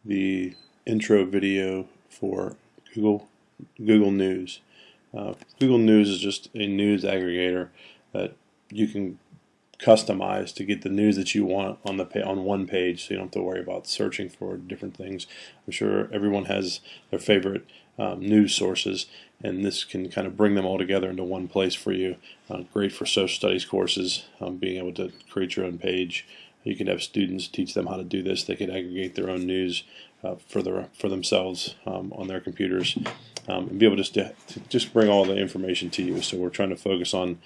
the intro video for Google News. Google News is just a news aggregator that you can customize to get the news that you want on one page, so you don't have to worry about searching for different things. I'm sure everyone has their favorite news sources, and this can kind of bring them all together into one place for you. Great for social studies courses, being able to create your own page. You could have students teach them how to do this. They could aggregate their own news for themselves on their computers, and be able to just bring all the information to you. So we're trying to focus on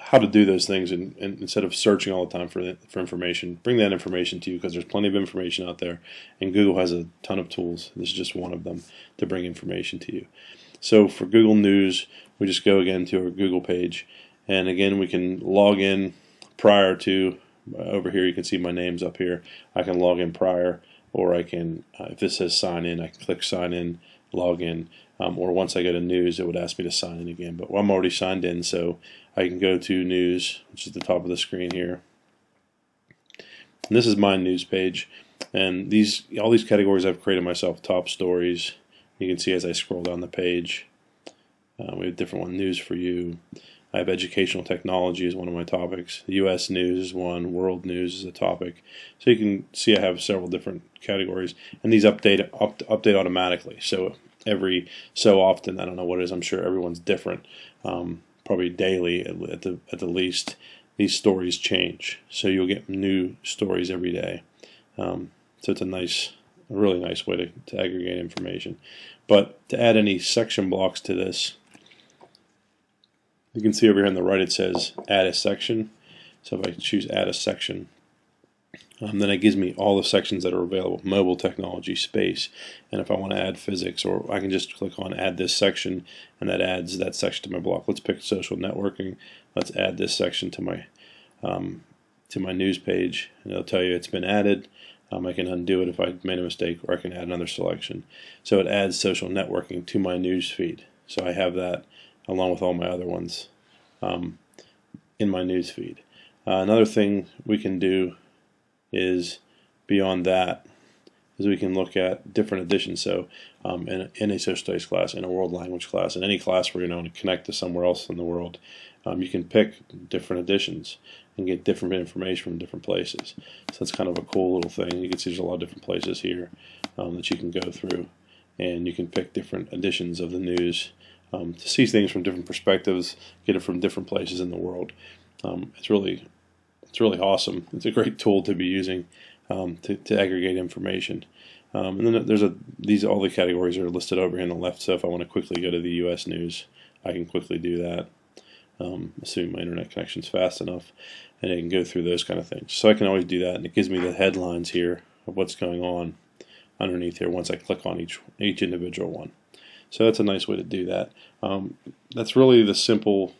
how to do those things, and instead of searching all the time for information, bring that information to you, because there's plenty of information out there, and Google has a ton of tools. This is just one of them to bring information to you. So for Google News, we just go again to our Google page, and again we can log in prior to. Over here you can see my name's up here. I can log in prior, or I can, if this says sign in, I can click sign in, log in, or once I go to news it would ask me to sign in again, but I'm already signed in, so I can go to news, which is the top of the screen here. And this is my news page, and all these categories I've created myself. Top stories, you can see as I scroll down the page, we have different ones. News for you. I have educational technology as one of my topics. U.S. news is one. World news is a topic. So you can see I have several different categories, and these update automatically. So every so often, I don't know what it is. I'm sure everyone's different. Probably daily at the least. These stories change, so you'll get new stories every day. So it's a really nice way to aggregate information. But to add any section blocks to this, you can see over here on the right it says add a section. So if I choose add a section, then it gives me all the sections that are available: mobile technology, space, and if I want to add physics, or I can just click on add this section, and that adds that section to my block. Let's pick social networking. Let's add this section to my news page, and it'll tell you it's been added. I can undo it if I made a mistake, or I can add another selection. So it adds social networking to my news feed. So I have that along with all my other ones in my news feed. Another thing we can do is, beyond that, is we can look at different editions. So in a social studies class, in a world language class, in any class where you're going to connect to somewhere else in the world, you can pick different editions and get different information from different places. So that's kind of a cool little thing. You can see there's a lot of different places here that you can go through, and you can pick different editions of the news to see things from different perspectives, get it from different places in the world. It's really awesome. It's a great tool to be using to aggregate information. And then there's all the categories are listed over here on the left. So if I want to quickly go to the U.S. news, I can quickly do that, assuming my internet connection's fast enough, and I can go through those kind of things. So I can always do that, and it gives me the headlines here of what's going on underneath here once I click on each individual one. So that's a nice way to do that. That's really the simple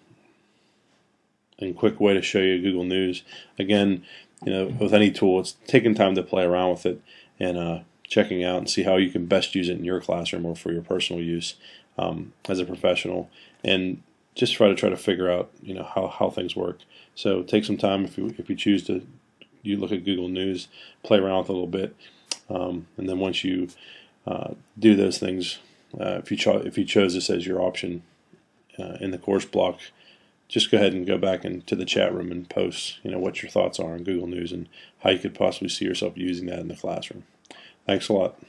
and quick way to show you Google News. Again, with any tool, it's taking time to play around with it and checking out and see how you can best use it in your classroom or for your personal use as a professional, and just try to figure out how things work. So take some time if you choose to look at Google News, play around with it a little bit, and then once you do those things. If you chose this as your option in the course block, just go ahead and go back into the chat room and post what your thoughts are on Google News and how you could possibly see yourself using that in the classroom. Thanks a lot.